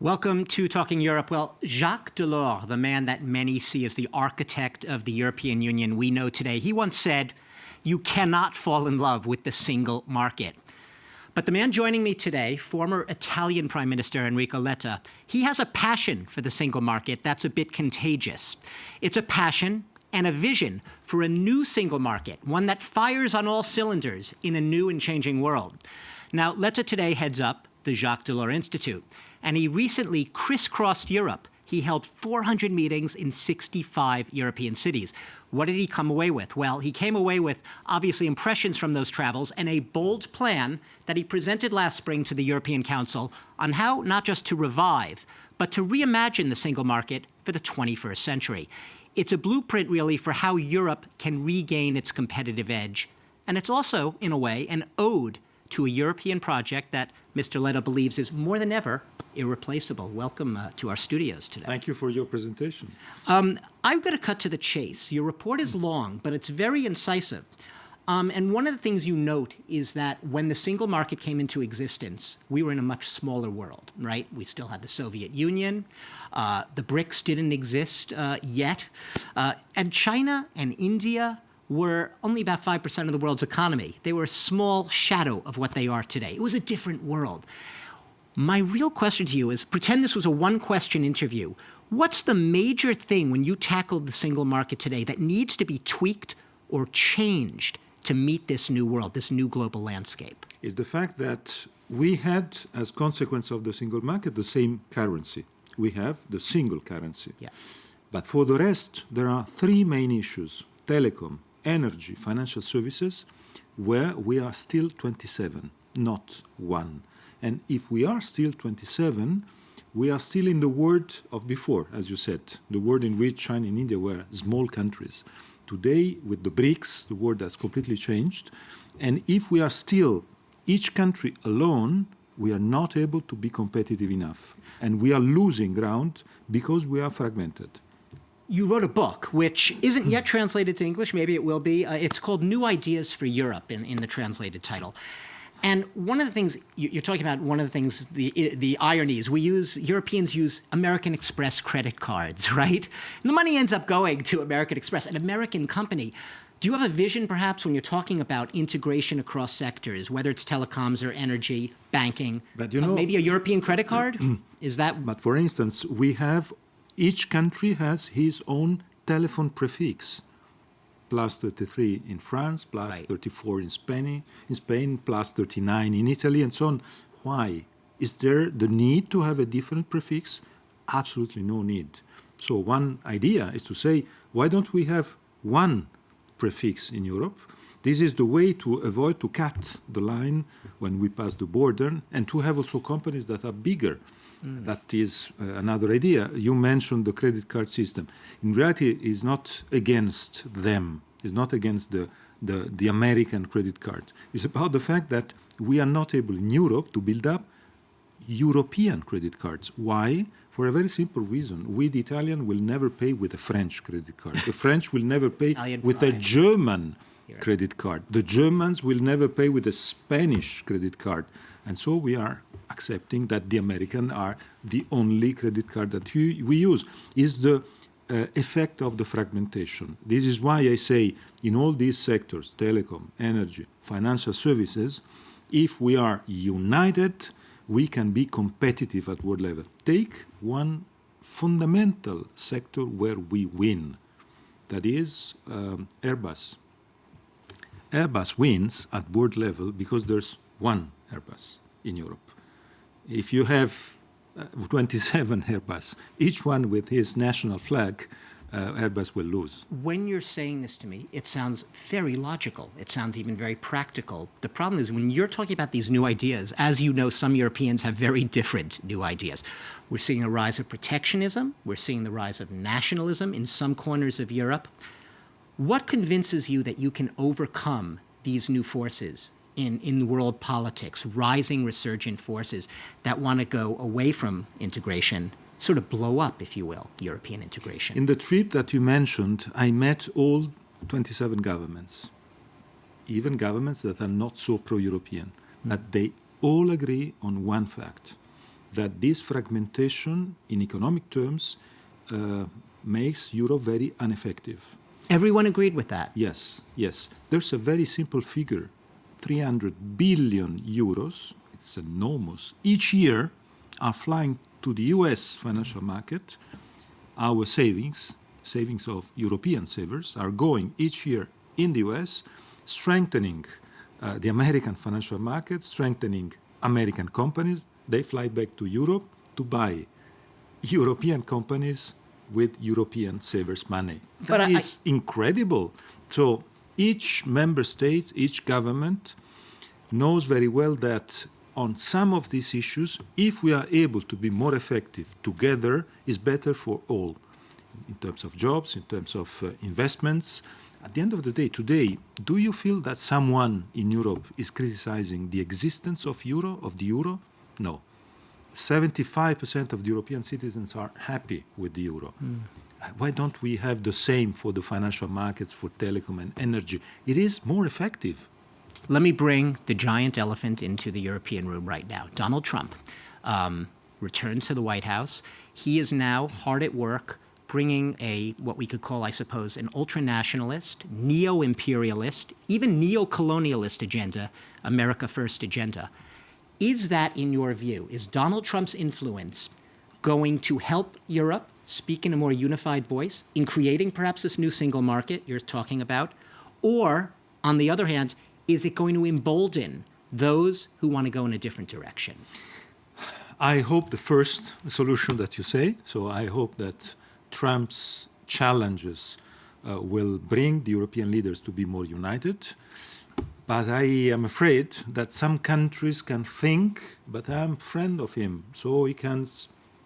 Welcome to Talking Europe. Well, Jacques Delors, the man that many see as the architect of the European Union we know today, he once said, "You cannot fall in love with the single market." But the man joining me today, former Italian Prime Minister Enrico Letta, he has a passion for the single market that's a bit contagious. It's a passion and a vision for a new single market, one that fires on all cylinders in a new and changing world. Now, Letta today heads up the Jacques Delors Institute, and he recently crisscrossed Europe. He held 400 meetings in 65 European cities. What did he come away with? Well, he came away with, obviously, impressions from those travels and a bold plan that he presented last spring to the European Council on how not just to revive, but to reimagine the single market for the 21st century. It's a blueprint, really, for how Europe can regain its competitive edge. And it's also, in a way, an ode to a European project that Mr. Letta believes is more than ever irreplaceable. Welcome to our studios today. Thank you for your presentation. I'm going to cut to the chase. Your report is long, but it's very incisive. And one of the things you note is that when the single market came into existence, we were in a much smaller world, right? We still had the Soviet Union. The BRICS didn't exist yet. And China and India were only about 5% of the world's economy. They were a small shadow of what they are today. It was a different world. My real question to you is, pretend this was a one-question interview. What's the major thing when you tackle the single market today that needs to be tweaked or changed to meet this new world, this new global landscape? Is the fact that we had, as consequence of the single market, the same currency. We have the single currency. Yeah. But for the rest, there are three main issues: telecom, energy, financial services, where we are still 27, not one. And if we are still 27, we are still in the world of before, as you said, the world in which China and India were small countries. Today, with the BRICS, the world has completely changed. And if we are still each country alone, we are not able to be competitive enough. And we are losing ground because we are fragmented. You wrote a book, which isn't yet translated to English. Maybe it will be. It's called New Ideas for Europe in the translated title. And one of the things you're talking about, one of the things, the ironies, Europeans use American Express credit cards, right? And the money ends up going to American Express, an American company. Do you have a vision, perhaps, when you're talking about integration across sectors, whether it's telecoms or energy, banking, but you know, maybe a European credit card? Is that? But for instance, each country has his own telephone prefix. Plus 33 in France, plus right. 34 in Spain, plus 39 in Italy, and so on. Why? Is there the need to have a different prefix? Absolutely no need. So one idea is to say, why don't we have one prefix in Europe? This is the way to avoid to cut the line when we pass the border, and to have also companies that are bigger. That is another idea. You mentioned the credit card system. In reality, it's not against them. It's not against the American credit card. It's about the fact that we are not able in Europe to build up European credit cards. Why? For a very simple reason. We, the Italian, will never pay with a French credit card. The French will never pay with a German credit card. The Germans will never pay with a Spanish credit card. And so we are accepting that the American are the only credit card that we use. Is the effect of the fragmentation. This is why I say in all these sectors, telecom, energy, financial services, if we are united, we can be competitive at world level. Take one fundamental sector where we win, that is Airbus. Airbus wins at world level because there's one Airbus in Europe. If you have 27 Airbus, each one with his national flag, Airbus will lose. When you're saying this to me, it sounds very logical. It sounds even very practical. The problem is when you're talking about these new ideas, as you know, some Europeans have very different new ideas. We're seeing a rise of protectionism. We're seeing the rise of nationalism in some corners of Europe. What convinces you that you can overcome these new forces in world politics, rising resurgent forces that want to go away from integration, sort of blow up, if you will, European integration? In the trip that you mentioned, I met all 27 governments, even governments that are not so pro-European, but they all agree on one fact. that this fragmentation in economic terms makes Europe very ineffective. Everyone agreed with that. Yes, yes. There's a very simple figure, 300 billion euros, it's enormous, each year are flying to the US financial market. Our savings of European savers are going each year in the US, strengthening the American financial market, strengthening American companies. They fly back to Europe to buy European companies with European savers' money. That is incredible. So each member state, each government knows very well that on some of these issues, if we are able to be more effective together, is better for all, in terms of jobs, in terms of investments. At the end of the day, today, do you feel that someone in Europe is criticizing the existence of the euro? No. 75% of the European citizens are happy with the euro. Why don't we have the same for the financial markets, for telecom and energy? It is more effective. Let me bring the giant elephant into the European room right now. Donald Trump returned to the White House. He is now hard at work bringing what we could call, I suppose, an ultranationalist, neo-imperialist, even neo-colonialist agenda, America First agenda. Is that, in your view, is Donald Trump's influence going to help Europe speak in a more unified voice in creating perhaps this new single market you're talking about? Or, on the other hand, is it going to embolden those who want to go in a different direction? I hope the first solution that you say. So I hope that Trump's challenges will bring the European leaders to be more united. But I am afraid that some countries can think, but I'm a friend of him, so he can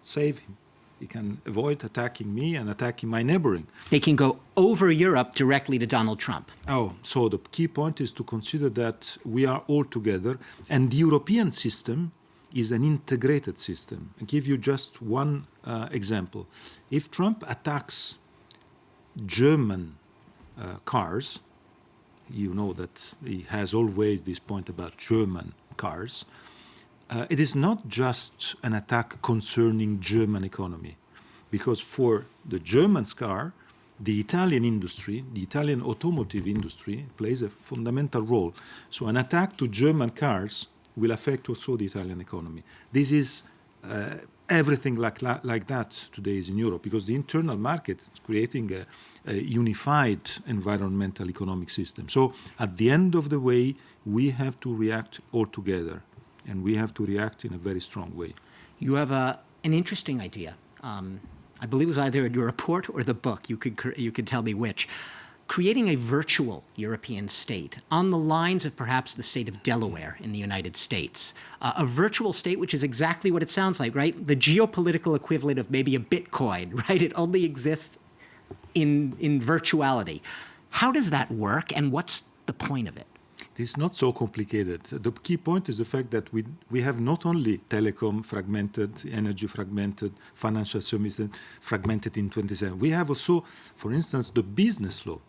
save him. He can avoid attacking me and attacking my neighboring. They can go over Europe directly to Donald Trump. Oh, so the key point is to consider that we are all together, and the European system is an integrated system. I'll give you just one example. If Trump attacks German cars, you know that he has always this point about German cars. It is not just an attack concerning German economy, because for the German car, the Italian industry, the Italian automotive industry plays a fundamental role. So an attack to German cars will affect also the Italian economy. This is everything like that today is in Europe, because the internal market is creating a unified environmental economic system. So at the end of the way, we have to react all together, and we have to react in a very strong way. You have an interesting idea. I believe it was either in your report or the book. You could tell me which. Creating a virtual European state on the lines of perhaps the state of Delaware in the United States. A virtual state, which is exactly what it sounds like, right? The geopolitical equivalent of maybe a Bitcoin, right? It only exists in virtuality. How does that work, and what's the point of it? It's not so complicated. The key point is the fact that we have not only telecom fragmented, energy fragmented, financial services fragmented in 27. We have also, for instance, the business law.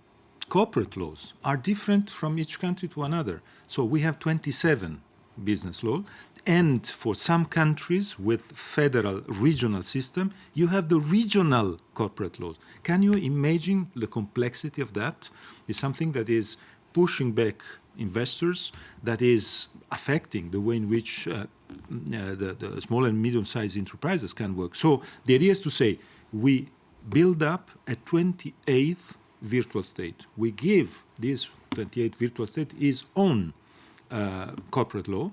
Corporate laws are different from each country to another. So we have 27 business laws. And for some countries with federal regional system, you have the regional corporate laws. Can you imagine the complexity of that? It's something that is pushing back investors, that is affecting the way in which the small and medium-sized enterprises can work. So the idea is to say, we build up a 28th virtual state. We give this 28th virtual state its own corporate law,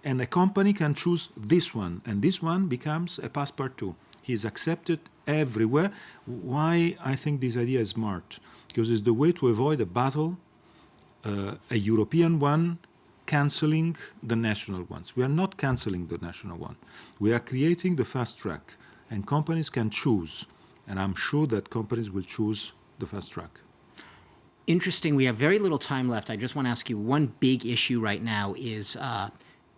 and a company can choose this one, and this one becomes a passepartout. He is accepted everywhere. Why I think this idea is smart? Because it's the way to avoid a battle, a European one cancelling the national ones. We are not cancelling the national one. We are creating the fast track, and companies can choose, and I'm sure that companies will choose the fast track. Interesting. We have very little time left. I just want to ask you, one big issue right now is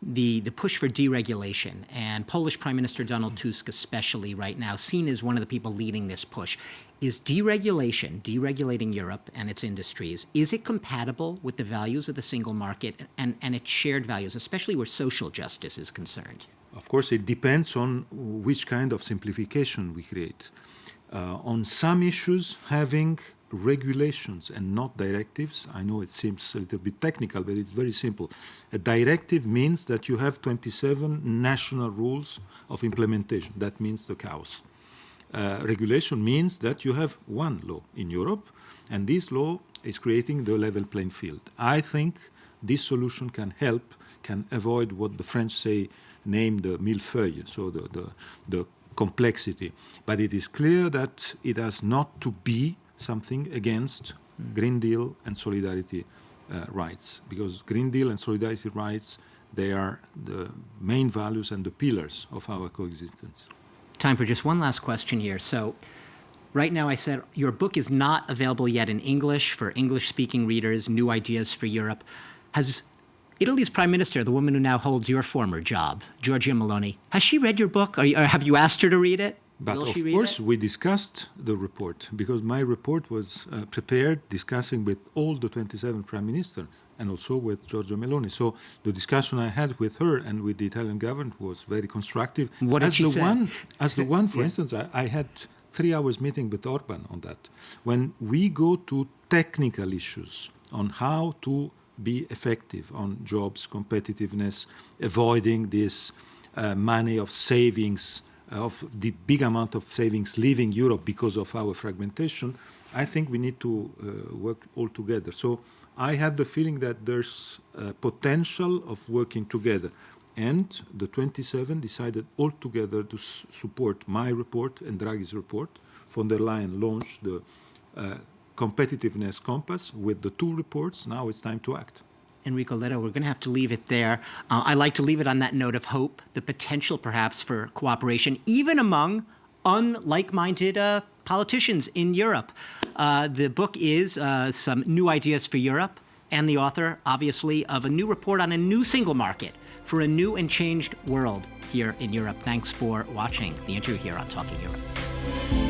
the push for deregulation, and Polish Prime Minister Donald Tusk especially right now seen as one of the people leading this push. Is deregulating Europe and its industries, is it compatible with the values of the single market and its shared values, especially where social justice is concerned? Of course, it depends on which kind of simplification we create. On some issues, having regulations and not directives, I know it seems a little bit technical, but it's very simple. A directive means that you have 27 national rules of implementation. That means the chaos. Regulation means that you have one law in Europe, and this law is creating the level playing field. I think this solution can help, can avoid what the French say, name the millefeuille, so the complexity. But it is clear that it has not to be something against Green Deal and solidarity rights, because Green Deal and solidarity rights, they are the main values and the pillars of our coexistence. Time for just one last question here. So right now I said your book is not available yet in English for English-speaking readers, New Ideas for Europe. Has Italy's Prime Minister, the woman who now holds your former job, Giorgia Meloni, has she read your book? Or have you asked her to read it? But Will of she read course, it? we discussed the report, because my report was prepared discussing with all the 27 prime ministers and also with Giorgia Meloni. So the discussion I had with her and with the Italian government was very constructive. What did she say? As the one, for instance, I had 3 hours meeting with Orban on that. When we go to technical issues on how to be effective on jobs, competitiveness, avoiding this money of savings, of the big amount of savings leaving Europe because of our fragmentation, I think we need to work all together. So I had the feeling that there's potential of working together. And the 27 decided all together to support my report and Draghi's report. Von der Leyen launched the competitiveness compass with the 2 reports. Now it's time to act. Enrico Letta, we're going to have to leave it there. I like to leave it on that note of hope, the potential perhaps for cooperation, even among unlike-minded politicians in Europe. The book is Some New Ideas for Europe, and the author, obviously, of a new report on a new single market for a new and changed world here in Europe. Thanks for watching the interview here on Talking Europe.